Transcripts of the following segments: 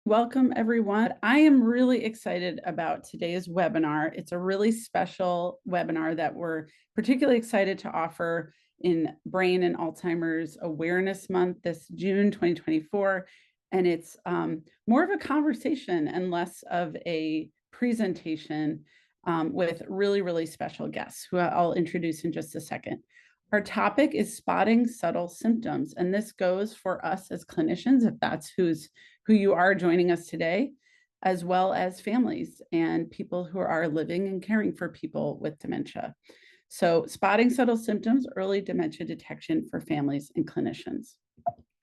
Welcome, everyone. I am really excited about today's webinar. It's a really special webinar that we're particularly excited to offer in Brain and Alzheimer's Awareness Month this June 2024. And it's more of a conversation and less of a presentation with really, really special guests who I'll introduce in just a second. Our topic is spotting subtle symptoms, and this goes for us as clinicians, if that's who you are joining us today, as well as families and people who are living and caring for people with dementia. So spotting subtle symptoms, early dementia detection for families and clinicians.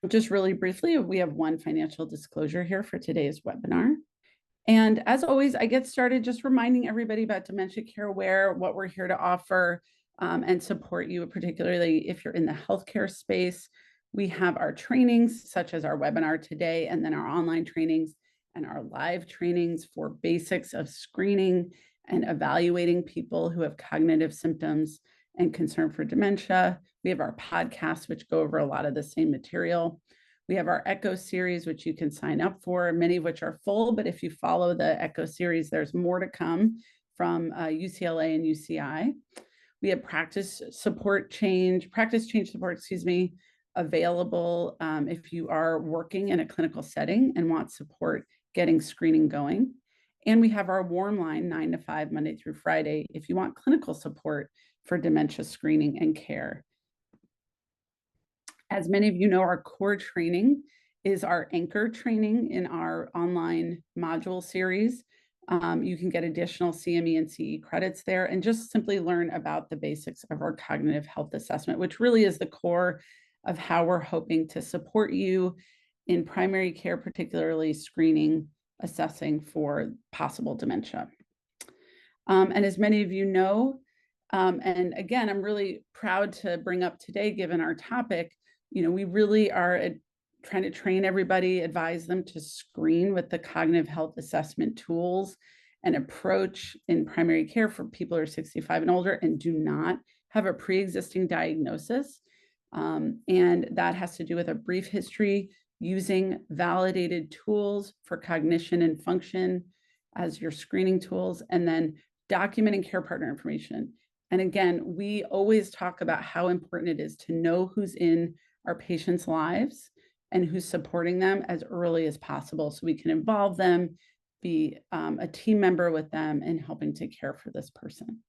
Just really briefly, we have one financial disclosure here for today's webinar. And as always, I get started just reminding everybody about Dementia Care Aware, what we're here to offer, and support you, particularly if you're in the healthcare space. We have our trainings, such as our webinar today, and then our online trainings and our live trainings for basics of screening and evaluating people who have cognitive symptoms and concern for dementia. We have our podcasts, which go over a lot of the same material. We have our ECHO series, which you can sign up for, many of which are full, but if you follow the ECHO series, there's more to come from UCLA and UCI. We have practice change support, available if you are working in a clinical setting and want support getting screening going. And we have our warm line 9 to 5, Monday through Friday, if you want clinical support for dementia screening and care. As many of you know, our core training is our anchor training in our online module series. You can get additional CME and CE credits there and just simply learn about the basics of our cognitive health assessment, which really is the core of how we're hoping to support you in primary care, particularly screening, assessing for possible dementia. And as many of you know, and again, I'm really proud to bring up today, given our topic, we really are trying to train everybody, advise them to screen with the cognitive health assessment tools and approach in primary care for people who are 65 and older and do not have a pre-existing diagnosis. And that has to do with a brief history using validated tools for cognition and function as your screening tools, and then documenting care partner information. And again, we always talk about how important it is to know who's in our patients' lives and who's supporting them as early as possible so we can involve them, be a team member with them in helping to care for this person.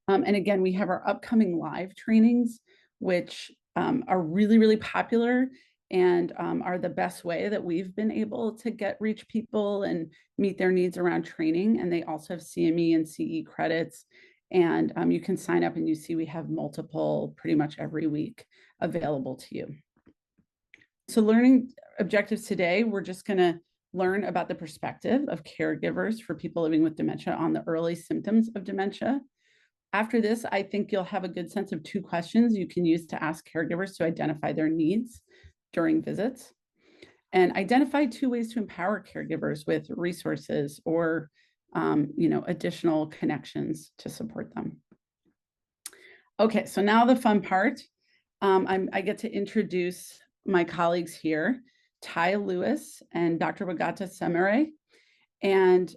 And again, we have our upcoming live trainings, which are really, really popular and are the best way that we've been able to reach people and meet their needs around training. And they also have CME and CE credits. And you can sign up and you see we have multiple pretty much every week available to you. So learning objectives today, we're just going to learn about the perspective of caregivers for people living with dementia on the early symptoms of dementia. After this, I think you'll have a good sense of 2 questions you can use to ask caregivers to identify their needs during visits, and identify 2 ways to empower caregivers with resources or additional connections to support them. Okay, so now the fun part. I get to introduce my colleagues here, Ty Lewis and Dr. Wagahta Semere. And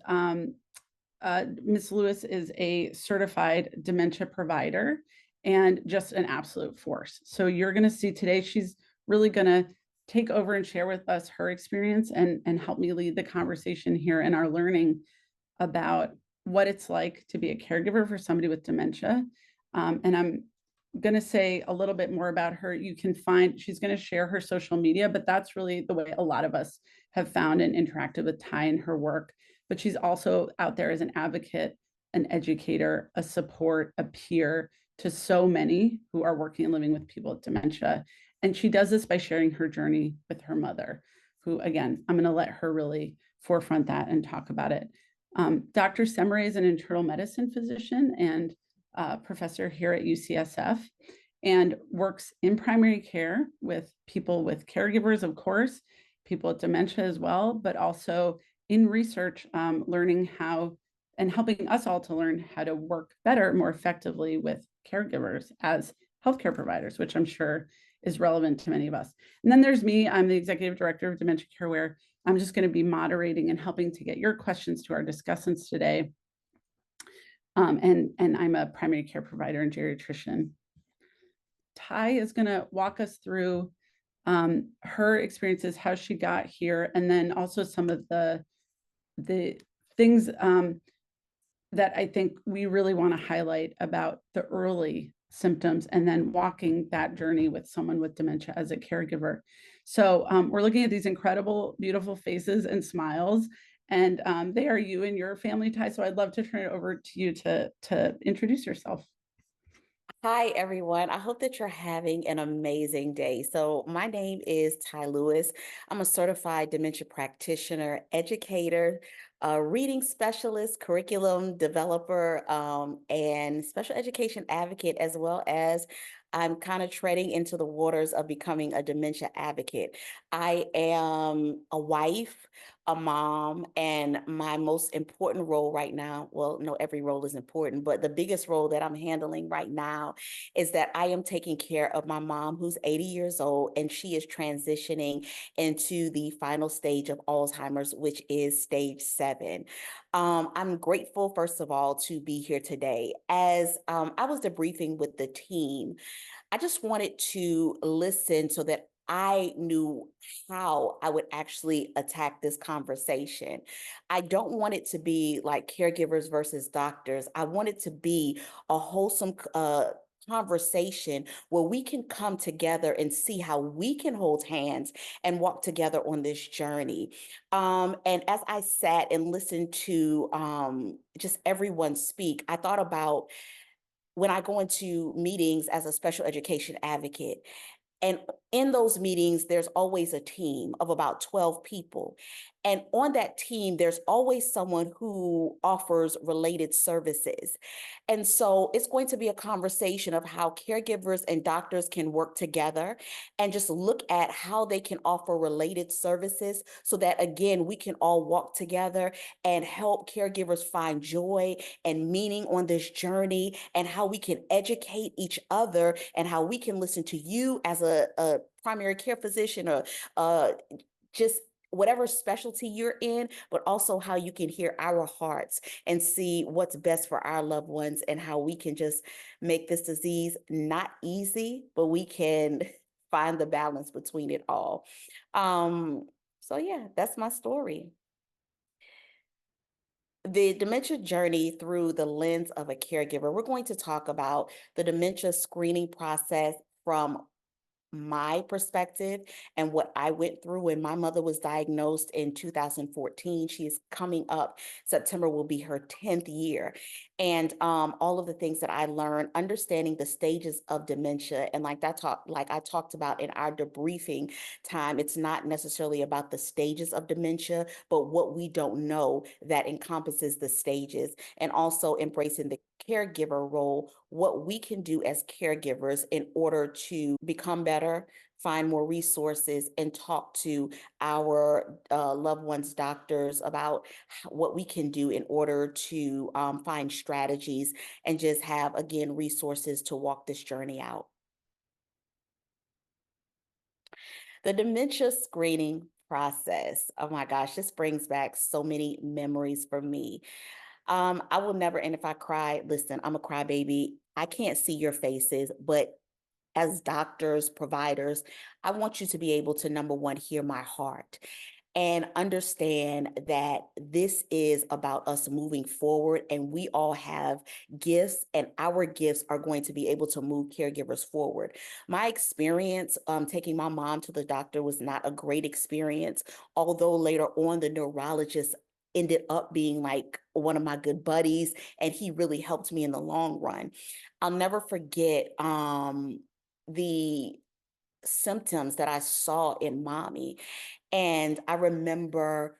Ms. Lewis is a certified dementia provider and just an absolute force. So you're going to see today, she's really going to take over and share with us her experience and help me lead the conversation here in our learning about what it's like to be a caregiver for somebody with dementia. And I'm going to say a little bit more about her. You can find, she's going to share her social media, but that's really the way a lot of us have found and interacted with Ty and her work. But she's also out there as an advocate, an educator, a support, a peer to so many who are working and living with people with dementia. And she does this by sharing her journey with her mother, who, again, I'm going to let her really forefront that and talk about it. Dr. Semere is an internal medicine physician and professor here at UCSF and works in primary care with people with caregivers, of course, people with dementia as well, but also in research, learning how and helping us all to learn how to work better, more effectively with caregivers as healthcare providers, which I'm sure is relevant to many of us. And then there's me. I'm the executive director of Dementia Care Aware. I'm just going to be moderating and helping to get your questions to our discussants today. And I'm a primary care provider and geriatrician. Ty is going to walk us through her experiences, how she got here, and then also some of the things that I think we really want to highlight about the early symptoms and then walking that journey with someone with dementia as a caregiver. So we're looking at these incredible, beautiful faces and smiles, and they are you and your family, Ty. So I'd love to turn it over to you to introduce yourself. Hi, everyone. I hope that you're having an amazing day. So my name is Ty Lewis. I'm a certified dementia practitioner, educator, reading specialist, curriculum developer, and special education advocate, as well as I'm kind of treading into the waters of becoming a dementia advocate. I am a wife, a mom, and my most important role right now, well, no, every role is important, but the biggest role that I'm handling right now is that I am taking care of my mom, who's 80 years old, and she is transitioning into the final stage of Alzheimer's, which is stage 7. I'm grateful, first of all, to be here today. As I was debriefing with the team, I just wanted to listen so that I knew how I would actually attack this conversation. I don't want it to be like caregivers versus doctors. I want it to be a wholesome conversation where we can come together and see how we can hold hands and walk together on this journey. And as I sat and listened to just everyone speak, I thought about when I go into meetings as a special education advocate. And in those meetings, there's always a team of about 12 people. And on that team, there's always someone who offers related services. And so it's going to be a conversation of how caregivers and doctors can work together and just look at how they can offer related services so that, again, we can all walk together and help caregivers find joy and meaning on this journey, and how we can educate each other, and how we can listen to you as a primary care physician, or just whatever specialty you're in, but also how you can hear our hearts and see what's best for our loved ones, and how we can just make this disease not easy, but we can find the balance between it all. So yeah, that's my story. The dementia journey through the lens of a caregiver. We're going to talk about the dementia screening process from my perspective and what I went through when my mother was diagnosed in 2014. She is coming up, September will be her 10th year. And all of the things that I learned, understanding the stages of dementia. And like I talked about in our debriefing time, it's not necessarily about the stages of dementia, but what we don't know that encompasses the stages. And also embracing the caregiver role, what we can do as caregivers in order to become better, find more resources, and talk to our loved ones' doctors about what we can do in order to find strategies and just have, again, resources to walk this journey out. The dementia screening process. Oh my gosh, this brings back so many memories for me. I will never, and if I cry, listen, I'm a crybaby. I can't see your faces, but as doctors, providers, I want you to be able to, number one, hear my heart and understand that this is about us moving forward, and we all have gifts, and our gifts are going to be able to move caregivers forward. My experience taking my mom to the doctor was not a great experience, although later on the neurologist ended up being like one of my good buddies, and he really helped me in the long run. I'll never forget the symptoms that I saw in mommy. And I remember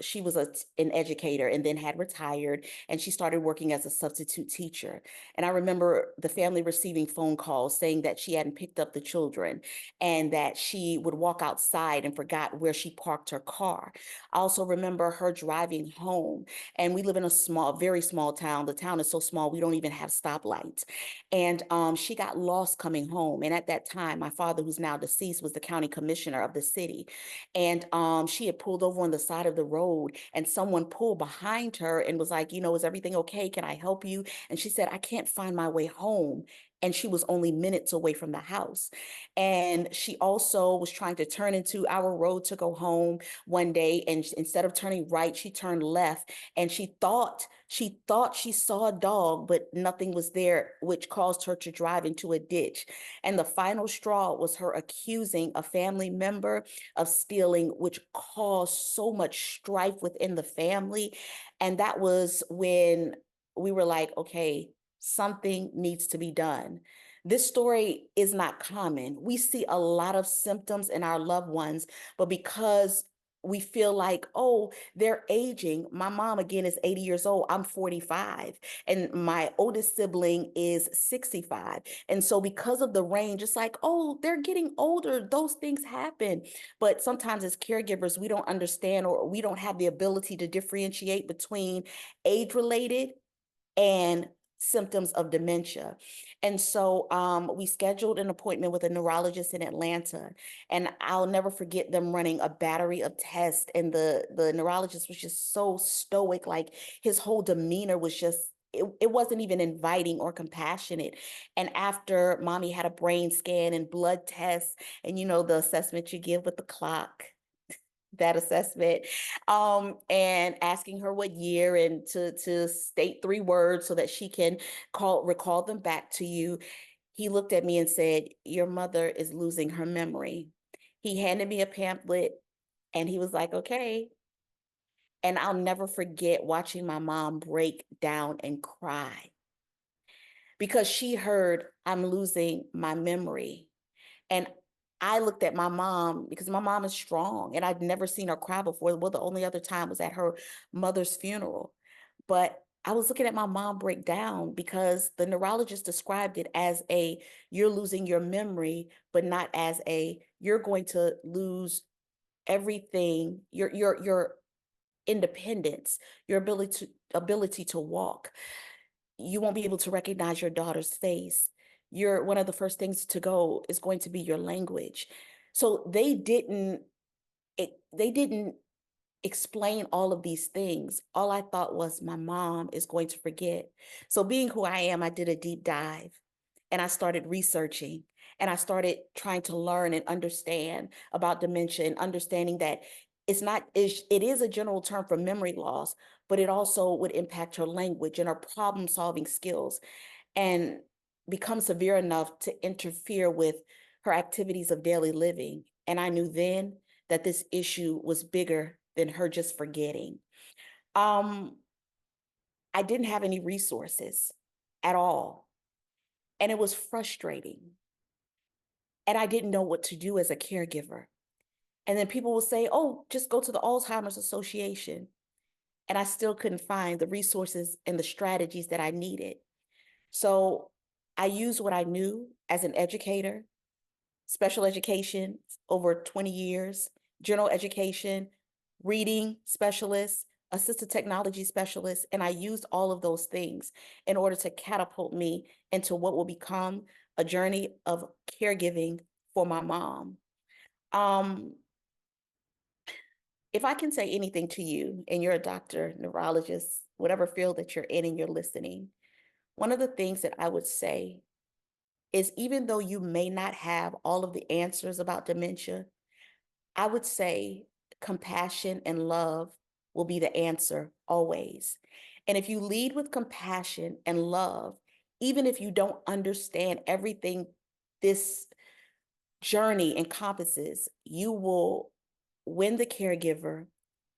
she was an educator and then had retired, and she started working as a substitute teacher. And I remember the family receiving phone calls saying that she hadn't picked up the children and that she would walk outside and forgot where she parked her car. I also remember her driving home, and we live in a very small town. The town is so small, we don't even have stoplights. And she got lost coming home. And at that time, my father, who's now deceased, was the county commissioner of the city. And she had pulled over on the side of the road, and someone pulled behind her and was like, is everything okay? Can I help you? And she said, I can't find my way home. And she was only minutes away from the house. And she also was trying to turn into our road to go home one day. And instead of turning right, she turned left, and she thought she saw a dog, but nothing was there, which caused her to drive into a ditch. And the final straw was her accusing a family member of stealing, which caused so much strife within the family. And that was when we were like, okay, something needs to be done. This story is not common. We see a lot of symptoms in our loved ones, but because we feel like, oh, they're aging. My mom, again, is 80 years old. I'm 45, and my oldest sibling is 65. And so because of the range, it's like, oh, they're getting older. Those things happen. But sometimes as caregivers, we don't understand, or we don't have the ability to differentiate between age-related and symptoms of dementia. And so we scheduled an appointment with a neurologist in Atlanta, and I'll never forget them running a battery of tests. And the neurologist was just so stoic, like his whole demeanor was just, it wasn't even inviting or compassionate. And after mommy had a brain scan and blood tests, and the assessment you give with the clock, that assessment, and asking her what year, and to state 3 words so that she can recall them back to you. He looked at me and said, your mother is losing her memory. He handed me a pamphlet, and he was like, okay. And I'll never forget watching my mom break down and cry because she heard, I'm losing my memory. And I looked at my mom, because my mom is strong, and I'd never seen her cry before. Well, the only other time was at her mother's funeral. But I was looking at my mom break down because the neurologist described it as you're losing your memory, but not as you're going to lose everything, your independence, your ability to walk. You won't be able to recognize your daughter's face. One of the first things to go is going to be your language. So they didn't explain all of these things. All I thought was, my mom is going to forget. So being who I am, I did a deep dive, and I started researching, and I started trying to learn and understand about dementia, and understanding that it is a general term for memory loss, but it also would impact her language and her problem solving skills, and become severe enough to interfere with her activities of daily living. And I knew then that this issue was bigger than her just forgetting. I didn't have any resources at all, and it was frustrating. And I didn't know what to do as a caregiver. And then people will say, oh, just go to the Alzheimer's Association. And I still couldn't find the resources and the strategies that I needed. So I used what I knew as an educator, special education over 20 years, general education, reading specialist, assistive technology specialist, and I used all of those things in order to catapult me into what will become a journey of caregiving for my mom. If I can say anything to you, and you're a doctor, neurologist, whatever field that you're in and you're listening, one of the things that I would say is, even though you may not have all of the answers about dementia, I would say compassion and love will be the answer always. And if you lead with compassion and love, even if you don't understand everything this journey encompasses, you will win the caregiver,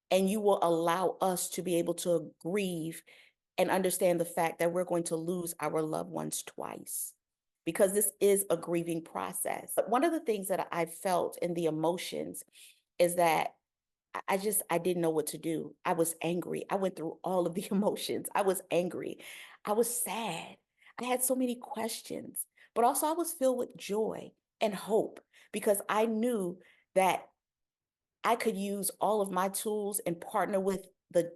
and you will allow us to be able to grieve and understand the fact that we're going to lose our loved ones twice, because this is a grieving process. But one of the things that I felt in the emotions is that I didn't know what to do. I was angry. I went through all of the emotions. I was angry. I was sad. I had so many questions, but also I was filled with joy and hope because I knew that I could use all of my tools and partner with the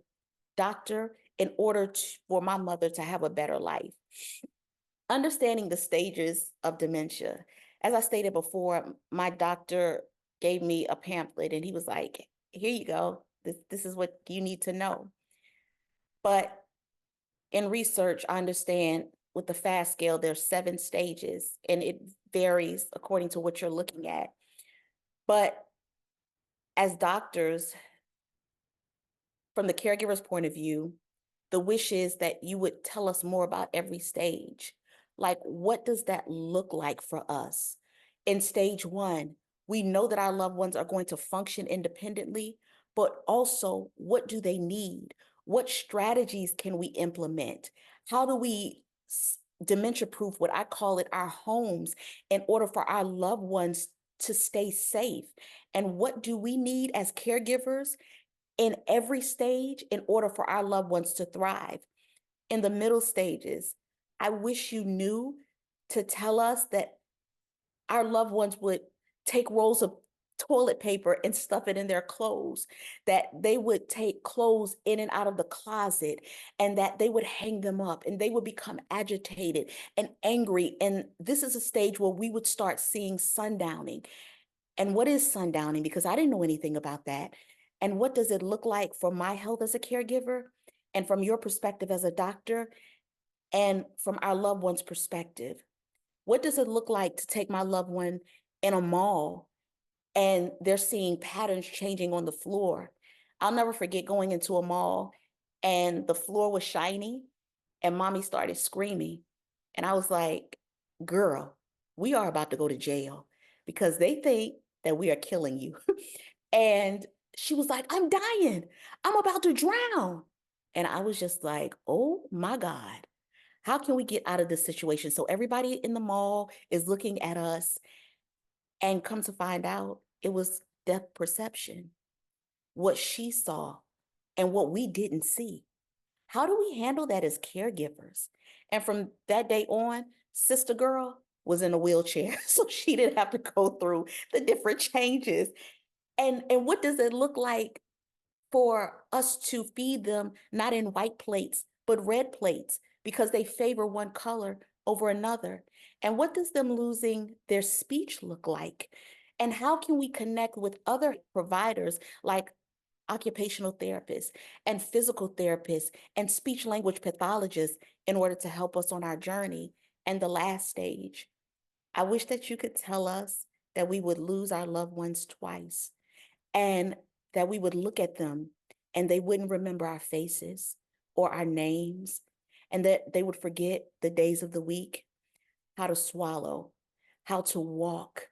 doctor in order for my mother to have a better life. Understanding the stages of dementia. As I stated before, my doctor gave me a pamphlet and he was like, here you go. This is what you need to know. But in research, I understand with the FAST scale, there's 7 stages and it varies according to what you're looking at. But as doctors, from the caregiver's point of view, the wish is that you would tell us more about every stage. Like, what does that look like for us? In stage 1, we know that our loved ones are going to function independently, but also what do they need? What strategies can we implement? How do we dementia proof, what I call it, our homes in order for our loved ones to stay safe? And what do we need as caregivers in every stage in order for our loved ones to thrive? In the middle stages, I wish you knew to tell us that our loved ones would take rolls of toilet paper and stuff it in their clothes, that they would take clothes in and out of the closet, and that they would hang them up and they would become agitated and angry. And this is a stage where we would start seeing sundowning. And what is sundowning? Because I didn't know anything about that. And what does it look like for my health as a caregiver, and from your perspective as a doctor, and from our loved one's perspective? What does it look like to take my loved one in a mall and they're seeing patterns changing on the floor? I'll never forget going into a mall and the floor was shiny and mommy started screaming. And I was like, girl, we are about to go to jail because they think that we are killing you. And she was like, I'm dying. I'm about to drown. And I was just like, oh my God, how can we get out of this situation? So everybody in the mall is looking at us, and come to find out, it was depth perception, what she saw and what we didn't see. How do we handle that as caregivers? And from that day on, Sister Girl was in a wheelchair, so she didn't have to go through the different changes. And what does it look like for us to feed them not in white plates, but red plates because they favor one color over another? And what does them losing their speech look like? And how can we connect with other providers like occupational therapists and physical therapists and speech language pathologists in order to help us on our journey? And the last stage, I wish that you could tell us that we would lose our loved ones twice, and that we would look at them and they wouldn't remember our faces or our names, and that they would forget the days of the week, how to swallow, how to walk,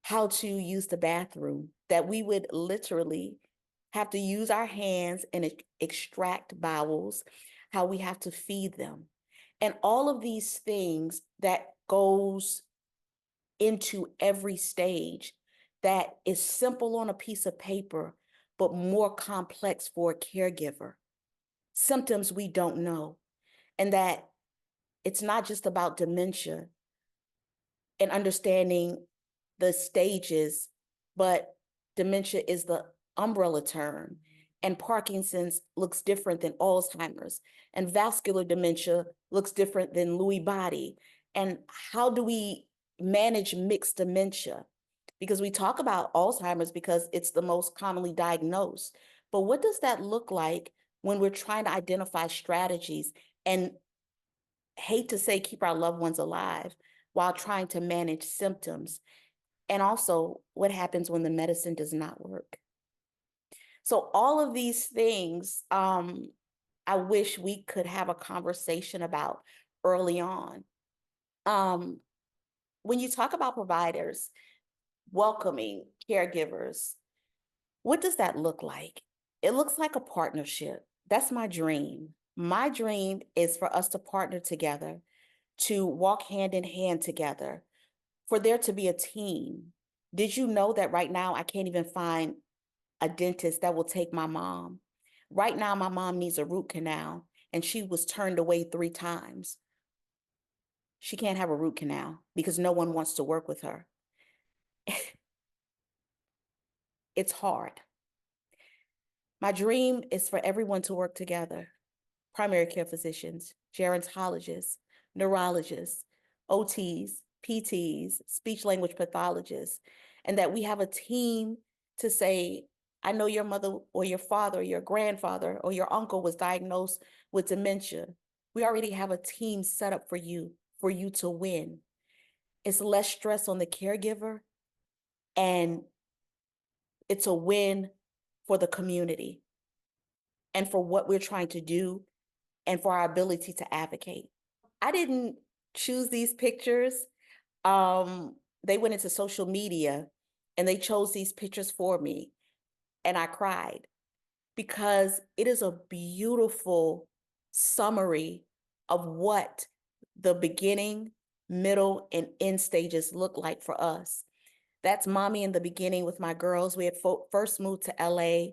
how to use the bathroom, that we would literally have to use our hands and extract bowels, how we have to feed them. And all of these things that goes into every stage that is simple on a piece of paper, but more complex for a caregiver. Symptoms we don't know. And that it's not just about dementia and understanding the stages, but dementia is the umbrella term. And Parkinson's looks different than Alzheimer's. And vascular dementia looks different than Lewy body. And how do we manage mixed dementia? Because we talk about Alzheimer's because it's the most commonly diagnosed. But what does that look like when we're trying to identify strategies and, hate to say, keep our loved ones alive while trying to manage symptoms? And also, what happens when the medicine does not work? So all of these things, I wish we could have a conversation about early on. When you talk about providers welcoming caregivers, what does that look like? It looks like a partnership. That's my dream. My dream is for us to partner together, to walk hand in hand together, for there to be a team. Did you know that right now I can't even find a dentist that will take my mom. Right now, my mom needs a root canal, and she was turned away 3 times. She can't have a root canal because no one wants to work with her. It's hard. My dream is for everyone to work together. Primary care physicians, gerontologists, neurologists, OTs, PTs, speech language pathologists, and that we have a team to say, I know your mother or your father, or your grandfather, or your uncle was diagnosed with dementia. We already have a team set up for you to win. It's less stress on the caregiver, and it's a win for the community and for what we're trying to do and for our ability to advocate. I didn't choose these pictures. They went into social media and they chose these pictures for me, and I cried because it is a beautiful summary of what the beginning, middle, and end stages look like for us. That's mommy in the beginning with my girls. We had first moved to LA,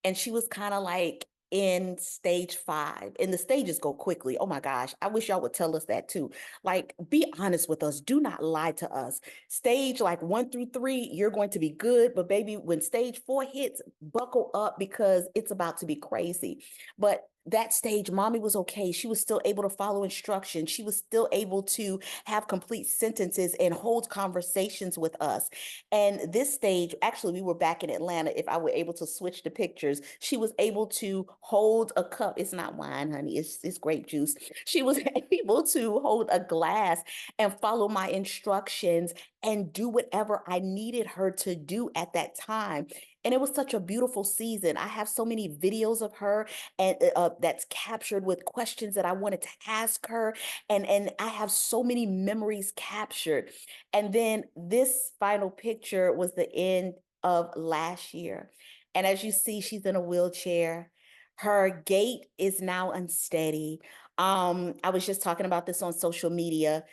and she was kind of like in stage 5, and the stages go quickly. Oh my gosh, I wish y'all would tell us that too. Like, be honest with us. Do not lie to us. Stage like 1 through 3, you're going to be good, but baby, when stage 4 hits, buckle up because it's about to be crazy. But that stage, mommy was okay. She was still able to follow instructions. She was still able to have complete sentences and hold conversations with us. And this stage, actually, we were back in Atlanta. If I were able to switch the pictures, she was able to hold a cup. It's not wine, honey. It's grape juice. She was able to hold a glass and follow my instructions and do whatever I needed her to do at that time. And it was such a beautiful season. I have so many videos of her and that's captured with questions that I wanted to ask her. And I have so many memories captured. And then this final picture was the end of last year. And as you see, she's in a wheelchair. Her gait is now unsteady. I was just talking about this on social media.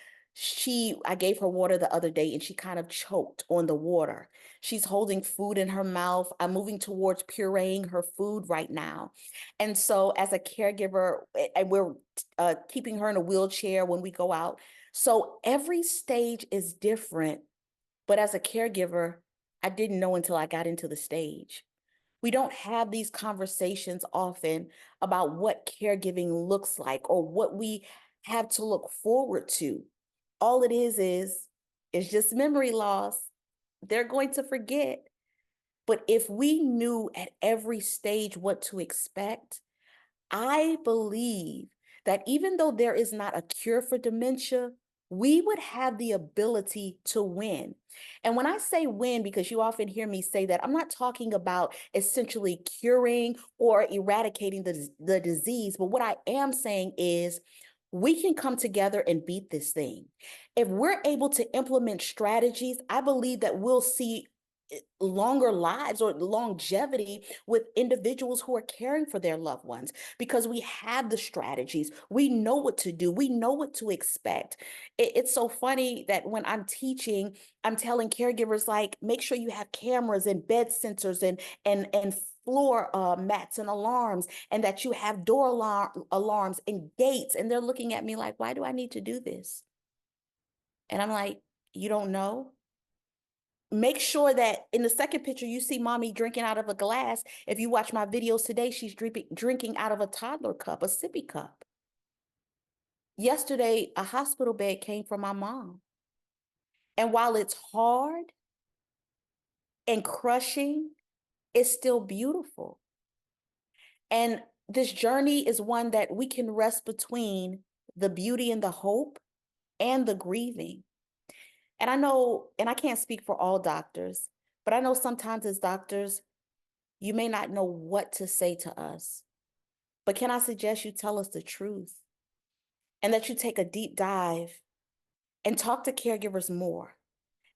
I gave her water the other day and she kind of choked on the water. She's holding food in her mouth. I'm moving towards pureeing her food right now. And so as a caregiver, and we're keeping her in a wheelchair when we go out. So every stage is different. But as a caregiver, I didn't know until I got into the stage. We don't have these conversations often about what caregiving looks like or what we have to look forward to. All it is it's just memory loss. They're going to forget. But if we knew at every stage what to expect, I believe that even though there is not a cure for dementia, we would have the ability to win. And when I say win, because you often hear me say that, I'm not talking about essentially curing or eradicating the disease, but what I am saying is we can come together and beat this thing. If we're able to implement strategies, I believe that we'll see longer lives or longevity with individuals who are caring for their loved ones because we have the strategies. We know what to do. We know what to expect. It's so funny that when I'm teaching, I'm telling caregivers, like, make sure you have cameras and bed sensors and floor mats and alarms, and that you have door alarms and gates. And they're looking at me like, why do I need to do this? And I'm like, you don't know? Make sure that in the second picture, you see mommy drinking out of a glass. If you watch my videos today, she's drinking out of a toddler cup, a sippy cup. Yesterday, a hospital bed came from my mom. And while it's hard and crushing, it's still beautiful. And this journey is one that we can rest between the beauty and the hope and the grieving. And I know, and I can't speak for all doctors, but I know sometimes as doctors, you may not know what to say to us, but can I suggest you tell us the truth and that you take a deep dive and talk to caregivers more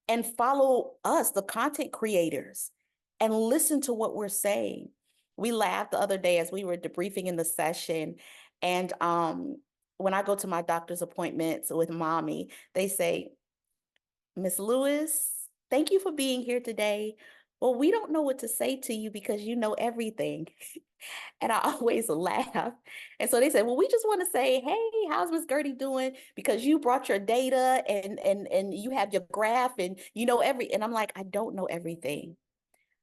and follow us, the content creators, and listen to what we're saying. We laughed the other day as we were debriefing in the session. And when I go to my doctor's appointments with mommy, they say, Miss Lewis, thank you for being here today. well, we don't know what to say to you because you know everything. And I always laugh. And so they said, well, we just want to say, hey, how's Miss Gertie doing? Because you brought your data and you have your graph and you know and I'm like, I don't know everything.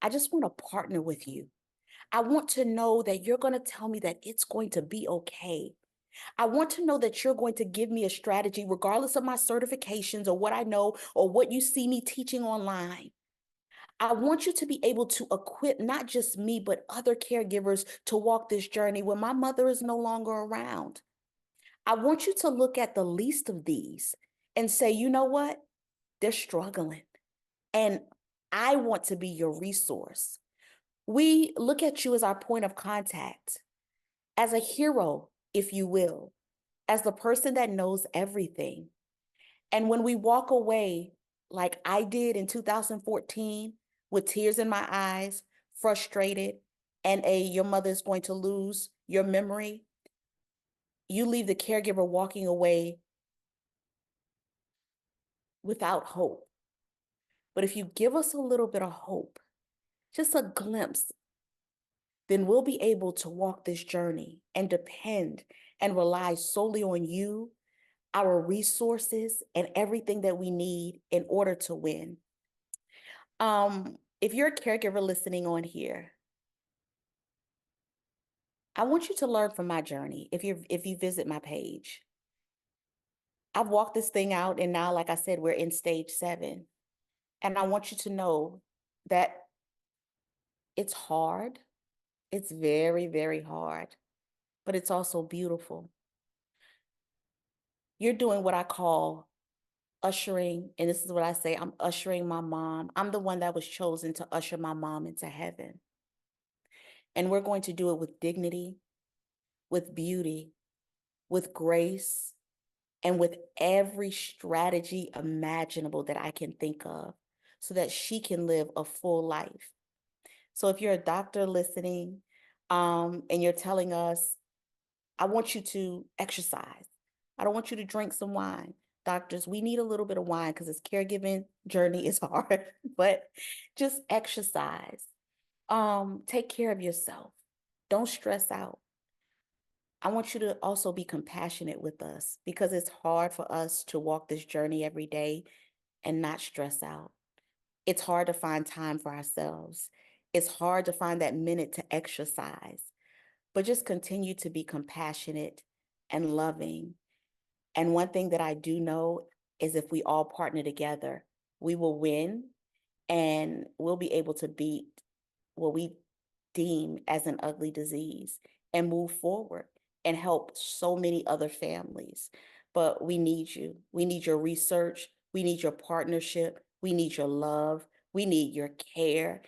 I just want to partner with you. I want to know that you're going to tell me that it's going to be okay. I want to know that you're going to give me a strategy, regardless of my certifications or what I know or what you see me teaching online. I want you to be able to equip not just me, but other caregivers to walk this journey when my mother is no longer around. I want you to look at the least of these and say, you know what? They're struggling. And I want to be your resource. We look at you as our point of contact, as a hero, if you will, as the person that knows everything. And when we walk away, like I did in 2014, with tears in my eyes, frustrated, and your mother is going to lose your memory, you leave the caregiver walking away without hope. But if you give us a little bit of hope, just a glimpse, then we'll be able to walk this journey and depend and rely solely on you, our resources, and everything that we need in order to win. If you're a caregiver listening on here, I want you to learn from my journey. If you visit my page, I've walked this thing out, and now, like I said, we're in stage 7. And I want you to know that it's hard. It's very, very hard, but it's also beautiful. You're doing what I call ushering, and this is what I say, I'm ushering my mom. I'm the one that was chosen to usher my mom into heaven. And we're going to do it with dignity, with beauty, with grace, and with every strategy imaginable that I can think of so that she can live a full life. So if you're a doctor listening, and you're telling us, I want you to exercise. I don't want you to drink some wine. Doctors, we need a little bit of wine because this caregiving journey is hard, but just exercise. Take care of yourself. Don't stress out. I want you to also be compassionate with us because it's hard for us to walk this journey every day and not stress out. It's hard to find time for ourselves. It's hard to find that minute to exercise, but just continue to be compassionate and loving. And one thing that I do know is if we all partner together, we will win and we'll be able to beat what we deem as an ugly disease and move forward and help so many other families. But we need you. We need your research. We need your partnership. We need your love. We need your care.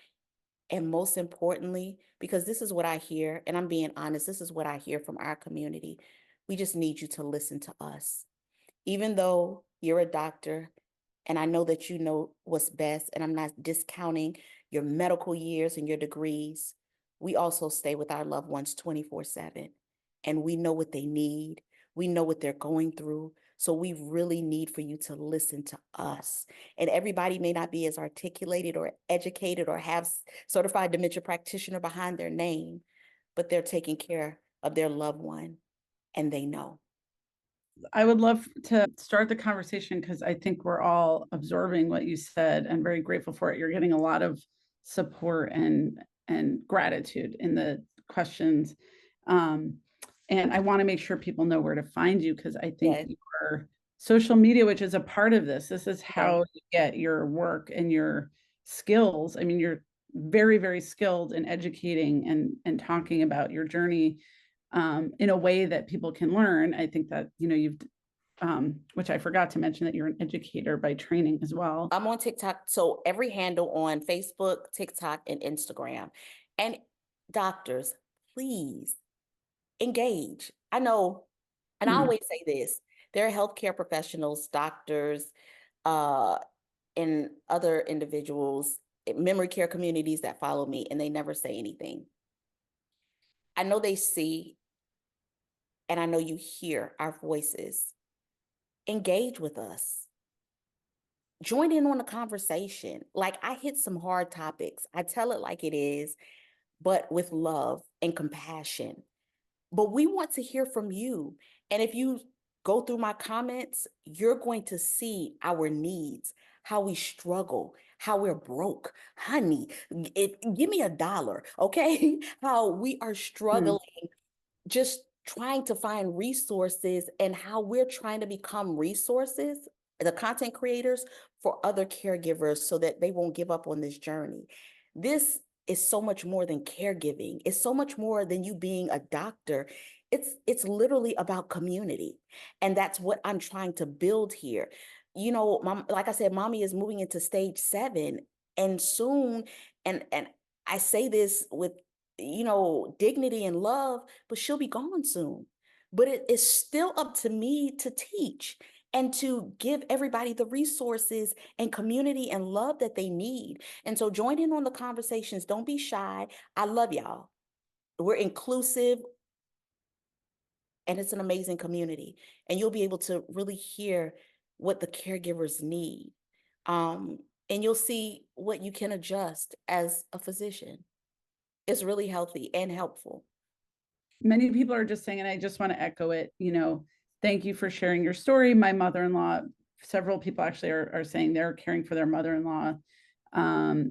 And most importantly, because this is what I hear, and I'm being honest, this is what I hear from our community. We just need you to listen to us. Even though you're a doctor, and I know that you know what's best, and I'm not discounting your medical years and your degrees, we also stay with our loved ones 24/7. And we know what they need. We know what they're going through. So we really need for you to listen to us. And everybody may not be as articulated or educated or have certified dementia practitioner behind their name, but they're taking care of their loved one and they know. I would love to start the conversation because I think we're all absorbing what you said and very grateful for it. You're getting a lot of support and gratitude in the questions. Um, and I want to make sure people know where to find you because I think Yes. your social media, which is a part of this, this is Yes. how you get your work and your skills. I mean, you're very, very skilled in educating and talking about your journey in a way that people can learn. I think that, you know, you've, which I forgot to mention that you're an educator by training as well. I'm on TikTok. So every handle on Facebook, TikTok, and Instagram. And doctors, please engage. I know, and I always say this, there are healthcare professionals, doctors, uh, and other individuals, memory care communities that follow me, and they never say anything. I know they see, and I know you hear our voices. Engage with us. join in on the conversation. Like, I hit some hard topics. I tell it like it is, but with love and compassion. But we want to hear from you. And if you go through my comments, you're going to see our needs, how we struggle, how we're broke. Honey, give me $1, okay? How we are Mm. struggling, just trying to find resources, and how we're trying to become resources, the content creators, for other caregivers so that they won't give up on this journey. This is so much more than caregiving. It's so much more than you being a doctor. It's literally about community. And that's what I'm trying to build here. You know, like I said, mommy is moving into stage 7, and soon, and I say this with, dignity and love, but she'll be gone soon. But it is still up to me to teach and to give everybody the resources and community and love that they need. And so join in on the conversations. Don't be shy. I love y'all. We're inclusive, and it's an amazing community. And you'll be able to really hear what the caregivers need. Um, and you'll see what you can adjust as a physician. It's really healthy and helpful. Many people are just saying, and I just want to echo it, thank you for sharing your story. My mother-in-law, several people actually are saying they're caring for their mother-in-law.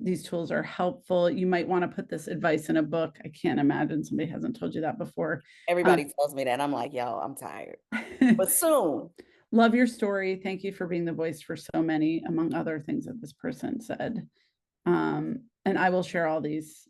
These tools are helpful. You might want to put this advice in a book. I can't imagine somebody hasn't told you that before. Everybody tells me that. I'm like, y'all, I'm tired. But soon. Love your story. Thank you for being the voice for so many, among other things that this person said. And I will share all these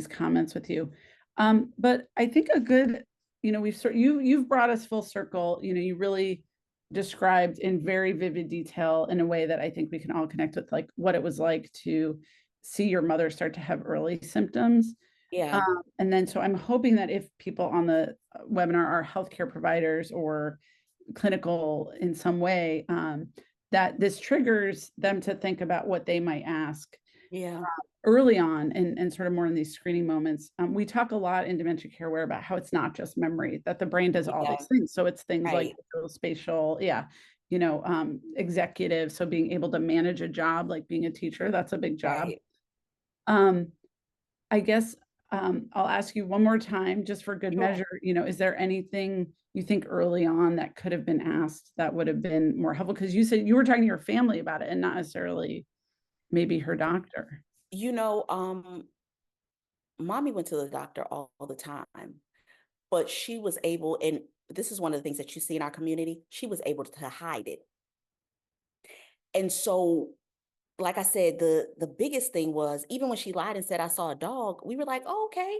comments with you. But I think a good, you've brought us full circle. You really described in very vivid detail in a way that I think we can all connect with, like what it was like to see your mother start to have early symptoms. Yeah. And then, so I'm hoping that if people on the webinar are healthcare providers or clinical in some way, that this triggers them to think about what they might ask Yeah. early on, and sort of more in these screening moments. We talk a lot in Dementia Care Aware about how it's not just memory, that the brain does all Yeah. these things. So it's things like Right. spatial, executive. So being able to manage a job, like being a teacher, that's a big job. Right. Um, I guess I'll ask you one more time, just for good Sure. measure, is there anything you think early on that could have been asked that would have been more helpful? Because you said you were talking to your family about it and not necessarily maybe her doctor. You know, mommy went to the doctor all the time, but she was able, and this is one of the things that you see in our community, she was able to hide it. And so, like I said, the biggest thing was, even when she lied and said I saw a dog, we were like, oh, okay,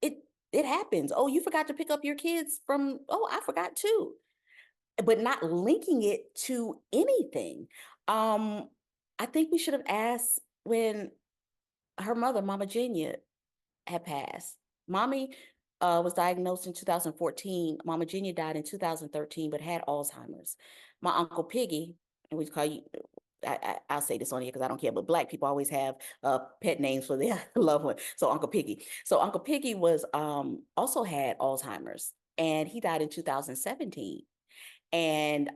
it it happens. Oh, you forgot to pick up your kids from, oh, I forgot too. But not linking it to anything. Um, I think we should have asked when her mother, Mama Genia, had passed. Mommy was diagnosed in 2014. Mama Genia died in 2013, but had Alzheimer's. My Uncle Piggy, and we call you, I'll say this on here because I don't care, but Black people always have pet names for their loved one. So Uncle Piggy. So Uncle Piggy was also had Alzheimer's, and he died in 2017. And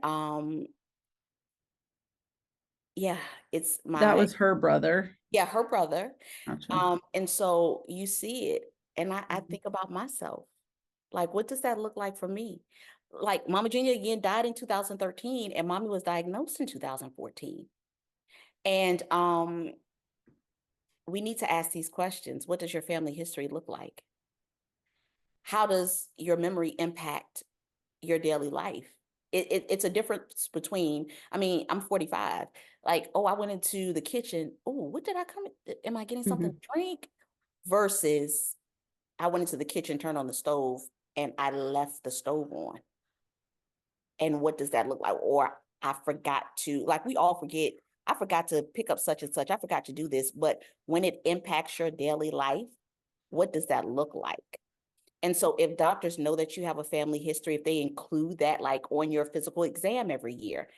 yeah, it's That my, was her brother. yeah, her brother. Gotcha. And so you see it, and I Mhm. think about myself. Like, what does that look like for me? Like, Mama Junior again died in 2013, and Mommy was diagnosed in 2014. And we need to ask these questions. What does your family history look like? How does your memory impact your daily life? It's a difference between, I mean, I'm 45. Like, oh, I went into the kitchen. Oh, what did I come? Am I getting something Mhm. to drink? Versus I went into the kitchen, turned on the stove, and I left the stove on. And what does that look like? Or I forgot to, like, we all forget, I forgot to pick up such and such. I forgot to do this. But when it impacts your daily life, what does that look like? And so if doctors know that you have a family history, if they include that like on your physical exam every year,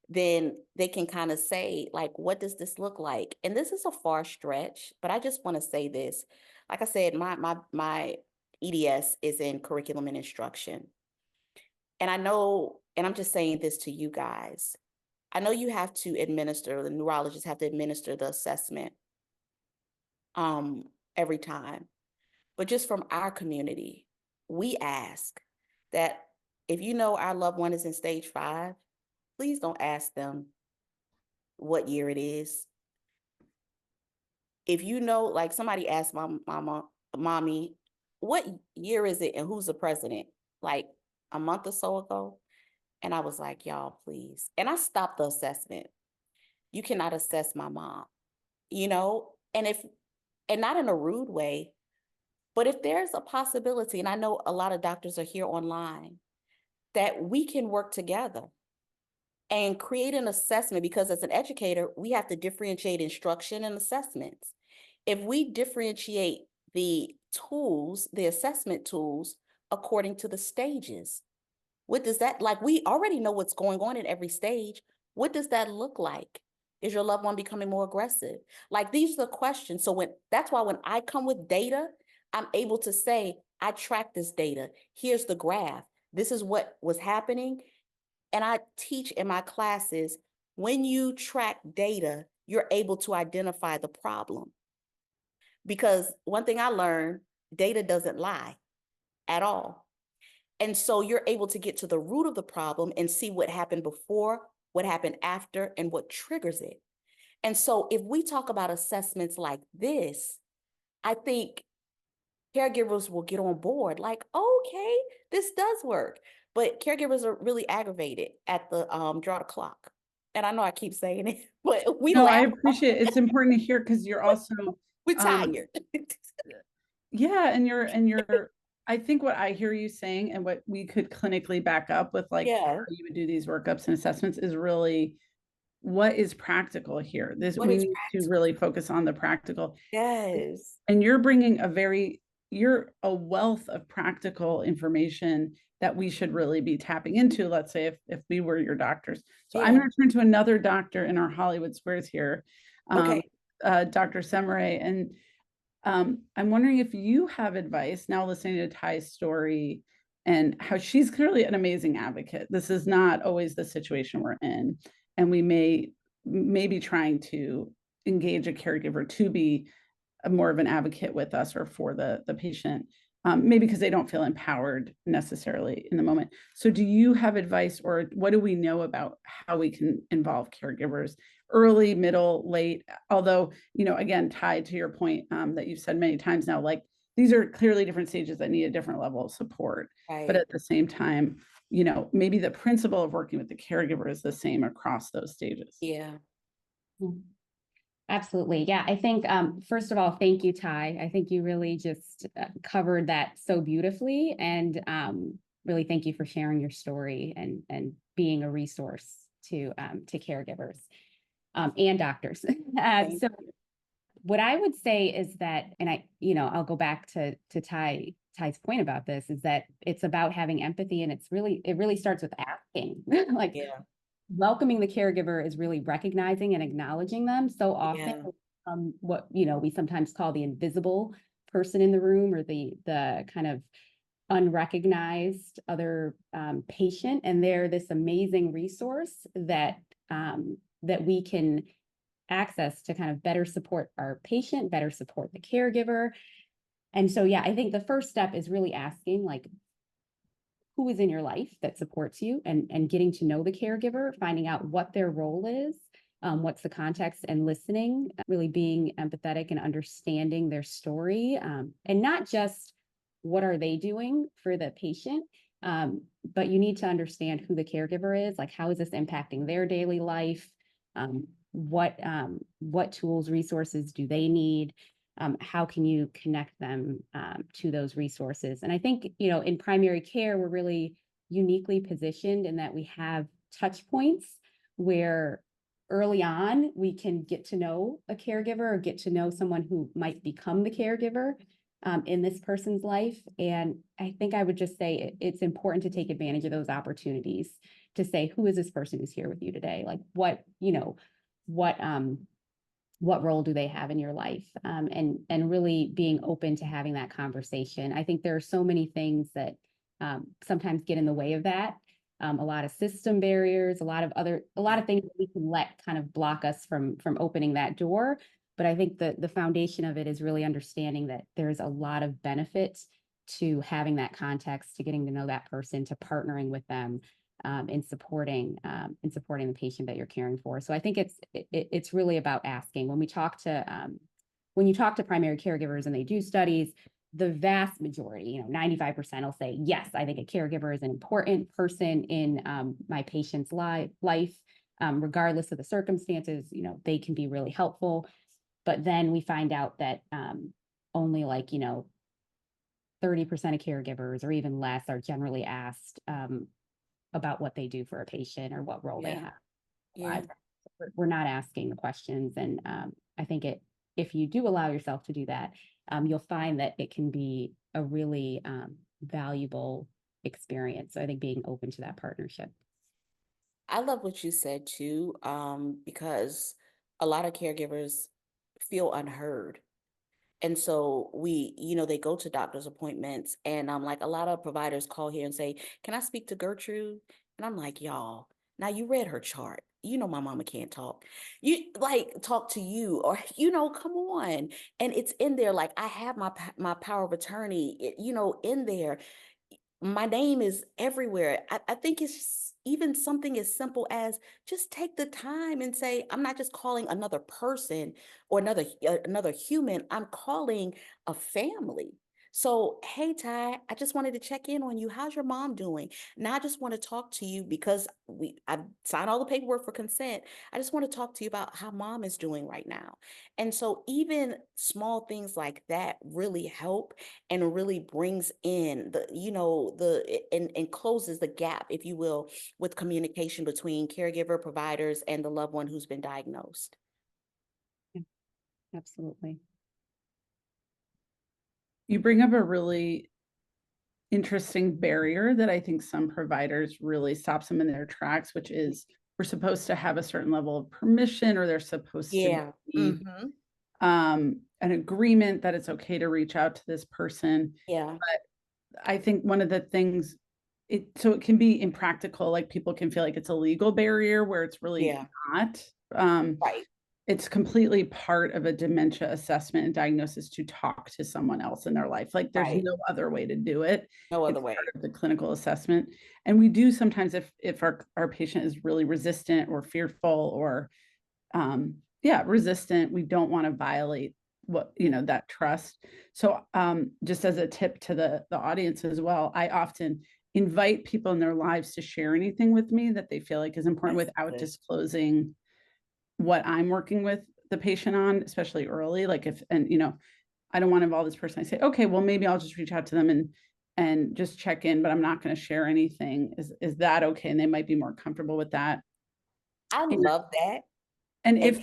then they can kind of say, like, what does this look like? And this is a far stretch, but I just want to say this. Like I said, my EDS is in curriculum and instruction. And I know, and I'm just saying this to you guys, I know you have to administer, the neurologists have to administer the assessment every time. But just from our community, we ask that if you know our loved one is in stage 5, please don't ask them what year it is. If you know, like somebody asked my mommy, what year is it and who's the president? Like a month or so ago. And I was like, y'all, please. And I stopped the assessment. You cannot assess my mom, you know? And not in a rude way, but if there's a possibility, and I know a lot of doctors are here online, that we can work together and create an assessment, because as an educator, we have to differentiate instruction and assessments. If we differentiate the tools, the assessment tools, according to the stages, what does that, like, we already know what's going on in every stage. What does that look like? Is your loved one becoming more aggressive? Like, these are the questions. So that's why when I come with data, I'm able to say, I track this data. Here's the graph. This is what was happening. And I teach in my classes, when you track data, you're able to identify the problem. Because one thing I learned, data doesn't lie at all. And so you're able to get to the root of the problem and see what happened before, what happened after, and what triggers it. And so if we talk about assessments like this, I think caregivers will get on board like, okay, this does work. But caregivers are really aggravated at the draw the clock. And I know I keep saying it, but we No, I laugh. appreciate it. It's important to hear because you're also We're tired. yeah, and you're I think what I hear you saying and what we could clinically back up with like how Yeah. you would do these workups and assessments is really what is practical here. This What we is need to practical? really focus on the practical. Yes. And you're a wealth of practical information that we should really be tapping into, let's say if we were your doctors. So I'm Yeah. going to turn to another doctor in our Hollywood Squares here, Okay. Dr. Semere. And I'm wondering if you have advice now listening to Ty's story and how she's clearly an amazing advocate. This is not always the situation we're in. And we may be trying to engage a caregiver to be more of an advocate with us or for the patient, maybe because they don't feel empowered necessarily in the moment. So do you have advice or what do we know about how we can involve caregivers early, middle, late? Although, again, tied to your point that you've said many times now, like these are clearly different stages that need a different level of support. But Right. at the same time, maybe the principle of working with the caregiver is the same across those stages. Yeah. Absolutely. Yeah. I think, first of all, thank you, Ty. I think you really just covered that so beautifully. And really thank you for sharing your story and being a resource to caregivers and doctors. So what I would say is that, and I'll go back to Ty's point about this, is that it's about having empathy, and it really starts with asking. Like, Yeah. welcoming the caregiver is really recognizing and acknowledging them. So often, what we sometimes call the invisible person in the room, or the kind of unrecognized other patient, and they're this amazing resource that we can access to kind of better support our patient, better support the caregiver. And so, yeah, I think the first step is really asking, like, who is in your life that supports you, and getting to know the caregiver, finding out what their role is, what's the context, and listening, really being empathetic and understanding their story, and not just what are they doing for the patient, but you need to understand who the caregiver is, like how is this impacting their daily life, what tools, resources do they need, how can you connect them to those resources? And I think, in primary care, we're really uniquely positioned in that we have touch points where early on we can get to know a caregiver or get to know someone who might become the caregiver in this person's life. And I think I would just say it's important to take advantage of those opportunities to say, who is this person who's here with you today? Like what role do they have in your life? And really being open to having that conversation. I think there are so many things that sometimes get in the way of that. a lot of system barriers, a lot of things that we can let kind of block us from opening that door. But I think the foundation of it is really understanding that there's a lot of benefits to having that context, to getting to know that person, to partnering with them in supporting the patient that you're caring for. So I think it's really about asking. When you talk to primary caregivers and they do studies, the vast majority, 95% will say, yes, I think a caregiver is an important person in my patient's life, regardless of the circumstances, they can be really helpful. But then we find out that only 30% of caregivers or even less are generally asked about what they do for a patient or what role they have. Yeah. We're not asking the questions. And I think if you do allow yourself to do that, you'll find that it can be a really valuable experience. So I think being open to that partnership. I love what you said too, because a lot of caregivers feel unheard. And so they go to doctor's appointments, and like a lot of providers call here and say, "Can I speak to Gertrude?" And I'm like, y'all, now you read her chart. My mama can't talk. You like talk to you, or come on. And it's in there. Like I have my power of attorney, in there. My name is everywhere. I think it's even something as simple as just take the time and say, I'm not just calling another person or another human, I'm calling a family. So, hey, Ty, I just wanted to check in on you. How's your mom doing? Now, I just want to talk to you because I signed all the paperwork for consent. I just want to talk to you about how mom is doing right now. And so even small things like that really help and really brings in and closes the gap, if you will, with communication between caregiver, providers, and the loved one who's been diagnosed. Yeah, absolutely. You bring up a really interesting barrier that I think some providers really stops them in their tracks, which is we're supposed to have a certain level of permission, or they're supposed to be an agreement that it's okay to reach out to this person. Yeah. But I think one of the things it can be impractical, like people can feel like it's a legal barrier where it's really not. Right. It's completely part of a dementia assessment and diagnosis to talk to someone else in their life. Like there's no other way to do it. No other It's way. part of the clinical assessment. And we do sometimes, if our patient is really resistant or fearful or resistant, we don't want to violate that trust. So just as a tip to the audience as well, I often invite people in their lives to share anything with me that they feel like is important without disclosing what I'm working with the patient on, especially early. Like I don't want to involve this person. I say, okay, well, maybe I'll just reach out to them and just check in, but I'm not going to share anything. Is that okay? And they might be more comfortable with that. I love that. And if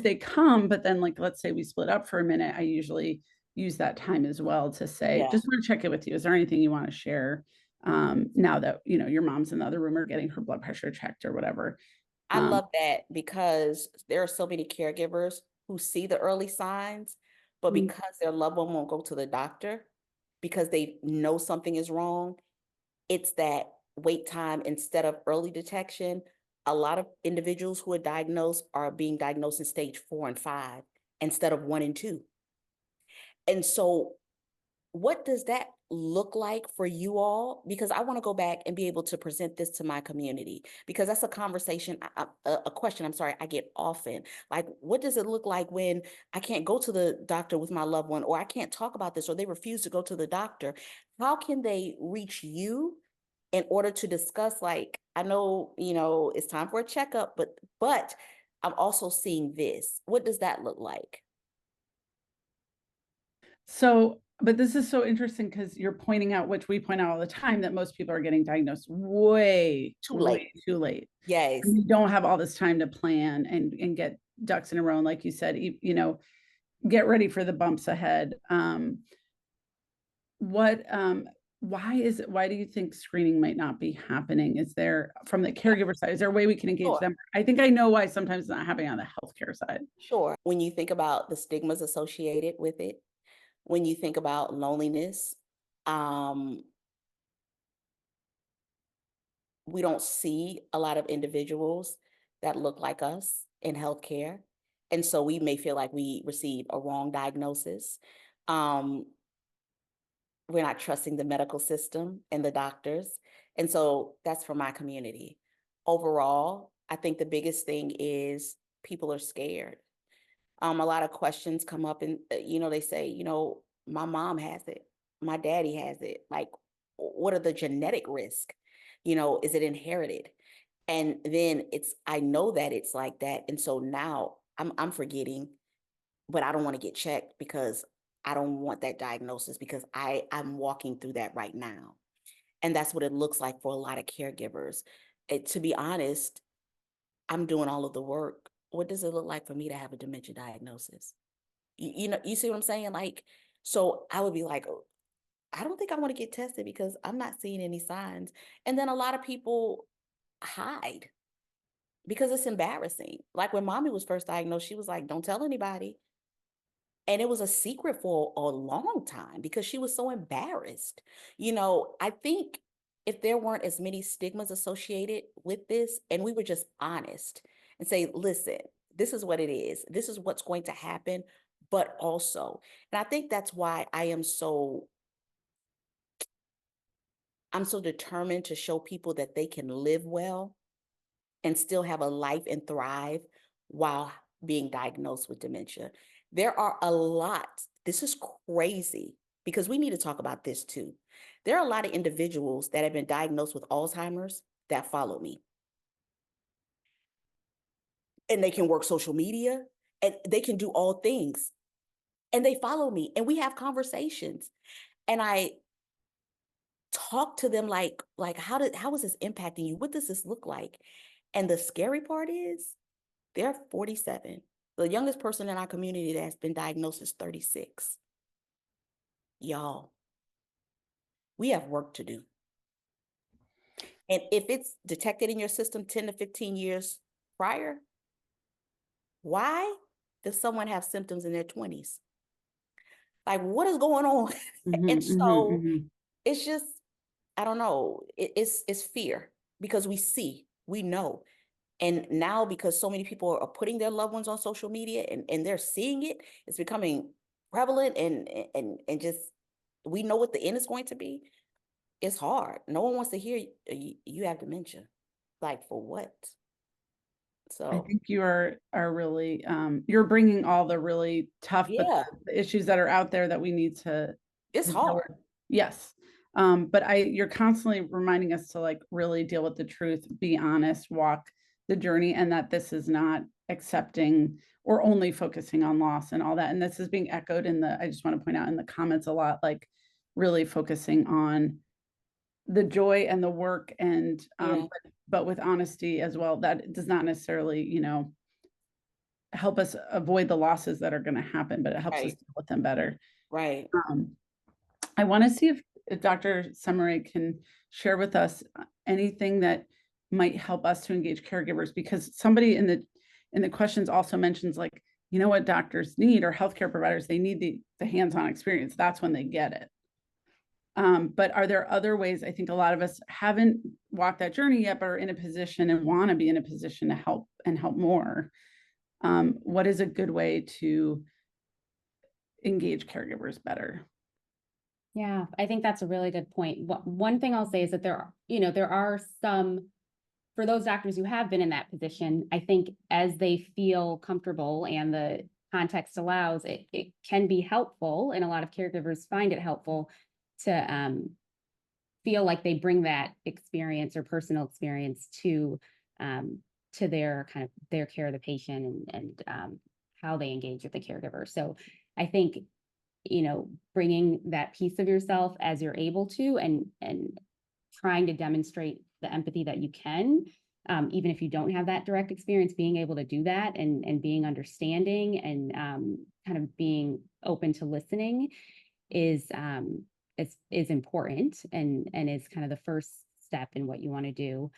they come, but then like, let's say we split up for a minute, I usually use that time as well to say, just want to check in with you. Is there anything you want to share? Now that, your mom's in the other room or getting her blood pressure checked or whatever. I love that because there are so many caregivers who see the early signs, but because their loved one won't go to the doctor because they know something is wrong, it's that wait time instead of early detection. A lot of individuals who are diagnosed are being diagnosed in stage 4 and 5 instead of 1 and 2. And so what does that look like for you all? Because I want to go back and be able to present this to my community, because that's a conversation, a question, I'm sorry, I get often. Like, what does it look like when I can't go to the doctor with my loved one, or I can't talk about this, or they refuse to go to the doctor? How can they reach you in order to discuss, like, I know, it's time for a checkup, but I'm also seeing this. What does that look like? So, but this is so interesting because you're pointing out, which we point out all the time, that most people are getting diagnosed way too late. Yes. And we don't have all this time to plan and get ducks in a row. And like you said, get ready for the bumps ahead. Why do you think screening might not be happening? Is there, from the caregiver side, is there a way we can engage them? I think I know why sometimes it's not happening on the healthcare side. Sure. When you think about the stigmas associated with it, when you think about loneliness, we don't see a lot of individuals that look like us in healthcare. And so we may feel like we receive a wrong diagnosis. Um, we're not trusting the medical system and the doctors. And so that's for my community. Overall, I think the biggest thing is people are scared. A lot of questions come up and, they say, my mom has it, my daddy has it. Like, what are the genetic risk? Is it inherited? And then I know that it's like that. And so now I'm forgetting, but I don't want to get checked because I don't want that diagnosis because I'm walking through that right now. And that's what it looks like for a lot of caregivers. To be honest, I'm doing all of the work. What does it look like for me to have a dementia diagnosis? You see what I'm saying? Like, so I would be like, "Oh, I don't think I want to get tested because I'm not seeing any signs." And then a lot of people hide because it's embarrassing. Like when mommy was first diagnosed, she was like, "Don't tell anybody." And it was a secret for a long time because she was so embarrassed. I think if there weren't as many stigmas associated with this and we were just honest and say, listen, this is what it is, this is what's going to happen, but also, and I think that's why I'm so determined to show people that they can live well and still have a life and thrive while being diagnosed with dementia. There are a lot, this is crazy because we need to talk about this too. There are a lot of individuals that have been diagnosed with Alzheimer's that follow me. And they can work social media and they can do all things. And they follow me and we have conversations. And I talk to them like how is this impacting you? What does this look like? And the scary part is they're 47. The youngest person in our community that has been diagnosed is 36. Y'all, we have work to do. And if it's detected in your system 10 to 15 years prior, why does someone have symptoms in their 20s? Like, what is going on? And so it's just, I don't know, it's fear because we know. And now because so many people are putting their loved ones on social media and they're seeing it, it's becoming prevalent and just, we know what the end is going to be. It's hard. No one wants to hear you have dementia. Like for what? I So think you are really you're bringing all the really tough but yeah, the issues that are out there that we need it's to deal hard. with. Yes. But you're constantly reminding us to like really deal with the truth, be honest, walk the journey, and that this is not accepting or only focusing on loss and all that. And this is being echoed I just want to point out in the comments a lot, like really focusing on the joy and the work and Yeah, but with honesty as well. That does not necessarily, help us avoid the losses that are going to happen, but it helps us right, deal with them better. right. Um, I want to see if Dr. Semere can share with us anything that might help us to engage caregivers, because somebody in the questions also mentions like, what doctors need or healthcare providers, they need the hands-on experience. That's when they get it. But are there other ways? I think a lot of us haven't walked that journey yet, but are in a position and want to be in a position to help and help more. What is a good way to engage caregivers better? Yeah, I think that's a really good point. One thing I'll say is that there are some, for those doctors who have been in that position, I think as they feel comfortable and the context allows, it can be helpful, and a lot of caregivers find it helpful to feel like they bring that experience or personal experience to their kind of their care of the patient and how they engage with the caregiver. So I think bringing that piece of yourself as you're able to and trying to demonstrate the empathy that you can, even if you don't have that direct experience, being able to do that and being understanding and kind of being open to listening is important and is kind of the first step in what you want to do.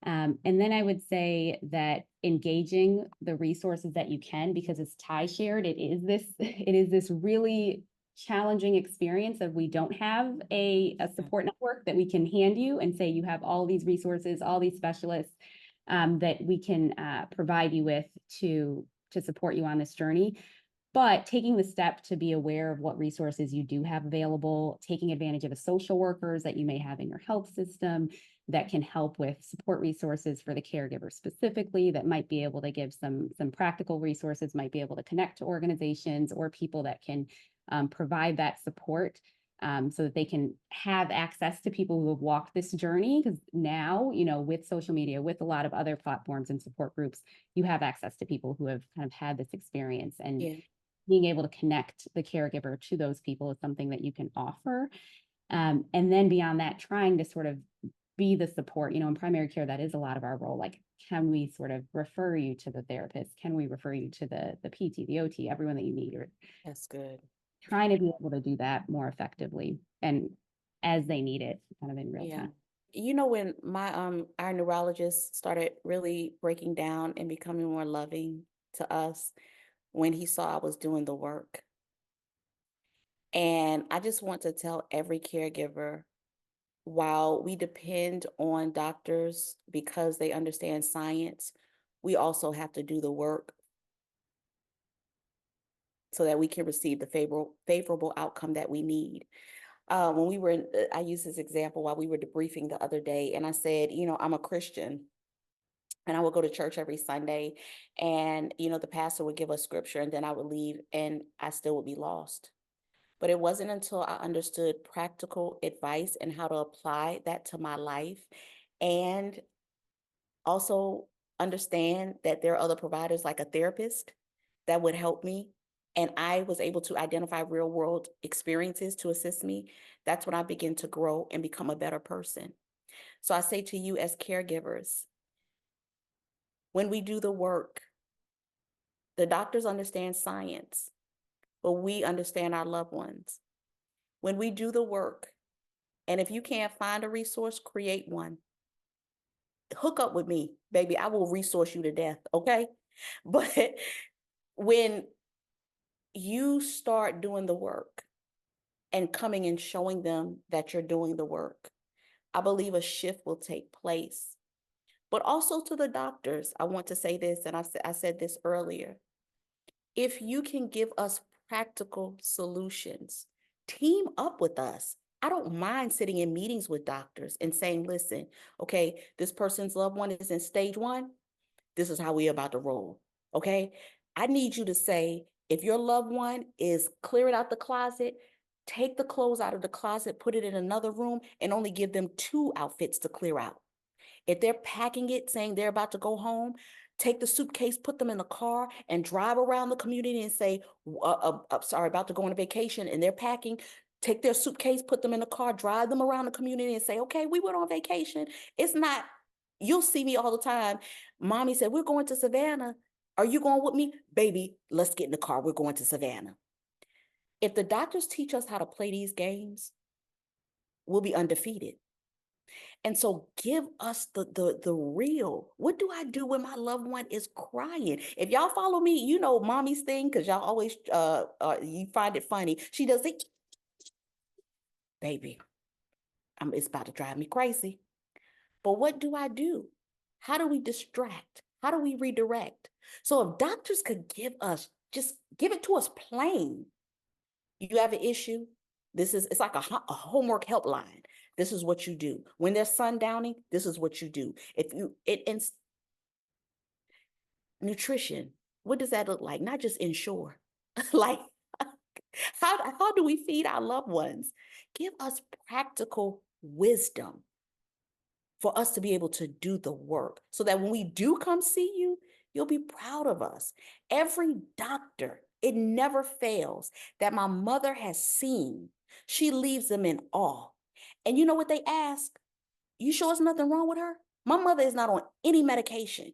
And then I would say that engaging the resources that you can, because as Ty shared, it is this really challenging experience of we don't have a support network that we can hand you and say you have all these resources, all these specialists that we can provide you with to support you on this journey. But taking the step to be aware of what resources you do have available, taking advantage of the social workers that you may have in your health system that can help with support resources for the caregiver specifically, that might be able to give some practical resources, might be able to connect to organizations or people that can provide that support so that they can have access to people who have walked this journey. Because now, you know, with social media, with a lot of other platforms and support groups, you have access to people who have kind of had this experience, and being able to connect the caregiver to those people is something that you can offer. And then beyond that, trying to sort of be the support, you know, in primary care, that is a lot of our role. Like, can we sort of refer you to the therapist? Can we refer you to the PT, the OT, everyone that you need? Or That's good. Trying to be able to do that more effectively and as they need it, kind of in real time. You know, when my our neurologist started really breaking down and becoming more loving to us when he saw I was doing the work. And I just want to tell every caregiver, while we depend on doctors because they understand science, we also have to do the work so that we can receive the favorable outcome that we need. When we were I used this example while we were debriefing the other day, and I said, you know, I'm a Christian and I would go to church every Sunday, and, you know, the pastor would give us scripture and then I would leave and I still would be lost. But it wasn't until I understood practical advice and how to apply that to my life, and also understand that there are other providers like a therapist that would help me. And I was able to identify real world experiences to assist me. That's when I began to grow and become a better person. So I say to you as caregivers, when we do the work, the doctors understand science, but we understand our loved ones. When we do the work, and if you can't find a resource, create one. Hook up with me, baby. I will resource you to death, okay? But when you start doing the work and coming and showing them that you're doing the work, I believe a shift will take place. But also to the doctors, I want to say this, and I said this earlier. If you can give us practical solutions, team up with us. I don't mind sitting in meetings with doctors and saying, listen, okay, this person's loved one is in stage 1. This is how we're about to roll, okay? I need you to say, if your loved one is clearing out the closet, take the clothes out of the closet, put it in another room, and only give them 2 outfits to clear out. If they're packing it, saying they're about to go home, take the suitcase, put them in the car, and drive around the community and say, sorry, about to go on a vacation, and they're packing. Take their suitcase, put them in the car, drive them around the community and say, okay, we went on vacation. It's not, you'll see me all the time. Mommy said, we're going to Savannah. Are you going with me? Baby, let's get in the car. We're going to Savannah. If the doctors teach us how to play these games, we'll be undefeated. And so give us the real. What do I do when my loved one is crying? If y'all follow me, you know mommy's thing, because y'all always you find it funny. She does it, baby. It's about to drive me crazy. But what do I do? How do we distract? How do we redirect? So if doctors could just give it to us plain. You have an issue. It's like a homework helpline. This is what you do. When they're sundowning, this is what you do. Nutrition, what does that look like? Not just ensure. Like, how do we feed our loved ones? Give us practical wisdom for us to be able to do the work so that when we do come see you, you'll be proud of us. Every doctor, it never fails, that my mother has seen, she leaves them in awe. And you know what they ask? You sure there's nothing wrong with her? My mother is not on any medication.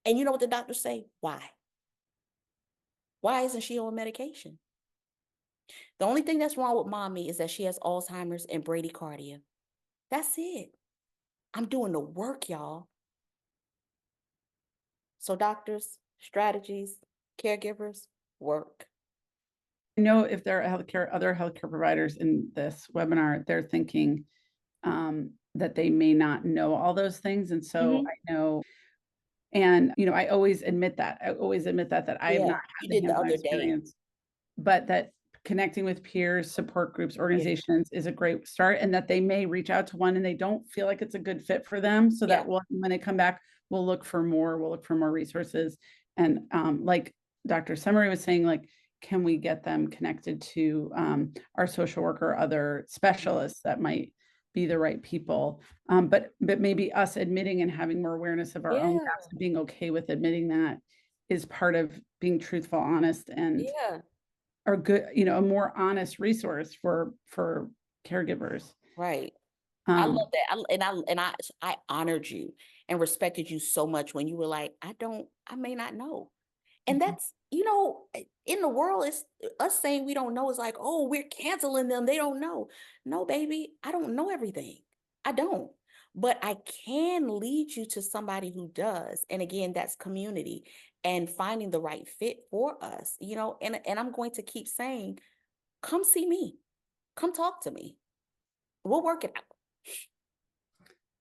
And you know what the doctors say? Why? Why isn't she on medication? The only thing that's wrong with mommy is that she has Alzheimer's and bradycardia. That's it. I'm doing the work, y'all. So doctors, strategies, caregivers, work. know if there are other healthcare providers in this webinar, they're thinking that they may not know all those things. And so I know, and I always admit that. That I have not You had the did the hands-on other day. experience, but that connecting with peers, support groups, organizations is a great start, and that they may reach out to one and they don't feel like it's a good fit for them. So that when they come back, we'll look for more resources. And like Dr. Semere was saying, like, can we get them connected to our social worker, other specialists that might be the right people? But maybe us admitting and having more awareness of our own gaps and being okay with admitting that is part of being truthful, honest, and are good, a more honest resource for caregivers. Right. I love that. I honored you and respected you so much when you were like, I may not know. And that's, in the world, it's us saying we don't know is like, oh, we're canceling them. They don't know. No, baby, I don't know everything. I don't. But I can lead you to somebody who does. And again, that's community and finding the right fit for us, and I'm going to keep saying, come see me. Come talk to me. We'll work it out.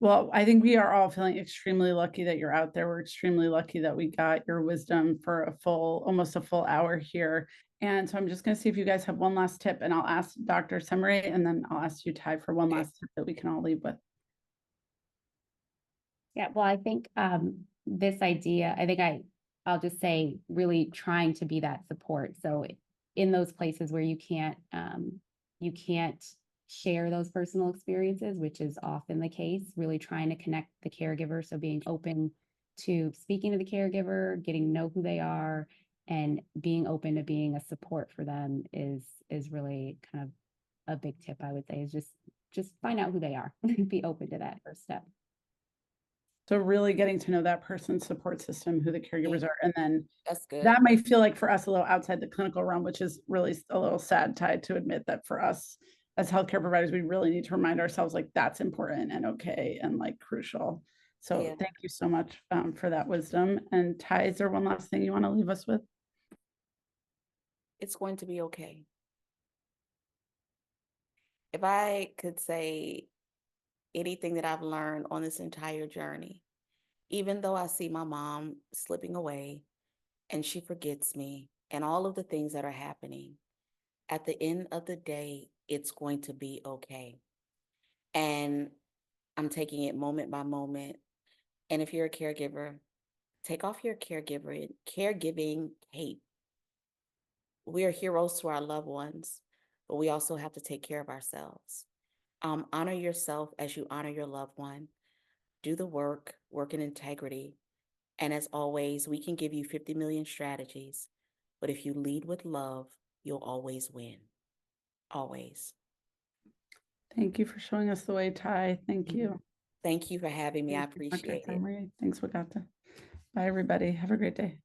Well, I think we are all feeling extremely lucky that you're out there. We're extremely lucky that we got your wisdom for almost a full hour here. And so I'm just going to see if you guys have one last tip, and I'll ask Dr. Semere, and then I'll ask you, Ty, for one last tip that we can all leave with. Yeah, well, I think this idea, I'll just say really trying to be that support. So in those places where you can't share those personal experiences, which is often the case, really trying to connect the caregiver. So being open to speaking to the caregiver, getting to know who they are, and being open to being a support for them is really kind of a big tip, I would say, is just find out who they are. Be open to that first step. So really getting to know that person's support system, who the caregivers are, and then that's good. That might feel like for us a little outside the clinical realm, which is really a little sad, Ty, to admit that for us as healthcare providers, we really need to remind ourselves like that's important and okay and like crucial. So thank you so much for that wisdom. And Ty, is there one last thing you want to leave us with? It's going to be okay. If I could say anything that I've learned on this entire journey, even though I see my mom slipping away and she forgets me and all of the things that are happening, at the end of the day, it's going to be okay. And I'm taking it moment by moment. And if you're a caregiver, take off your caregiving cape. We are heroes to our loved ones, but we also have to take care of ourselves. Honor yourself as you honor your loved one. Do the work in integrity. And as always, we can give you 50 million strategies, but if you lead with love, you'll always win. Always. Thank you for showing us the way, Ty. Thank you. Thank you for having me. I appreciate it. Thanks, Wagahta. Bye, everybody. Have a great day.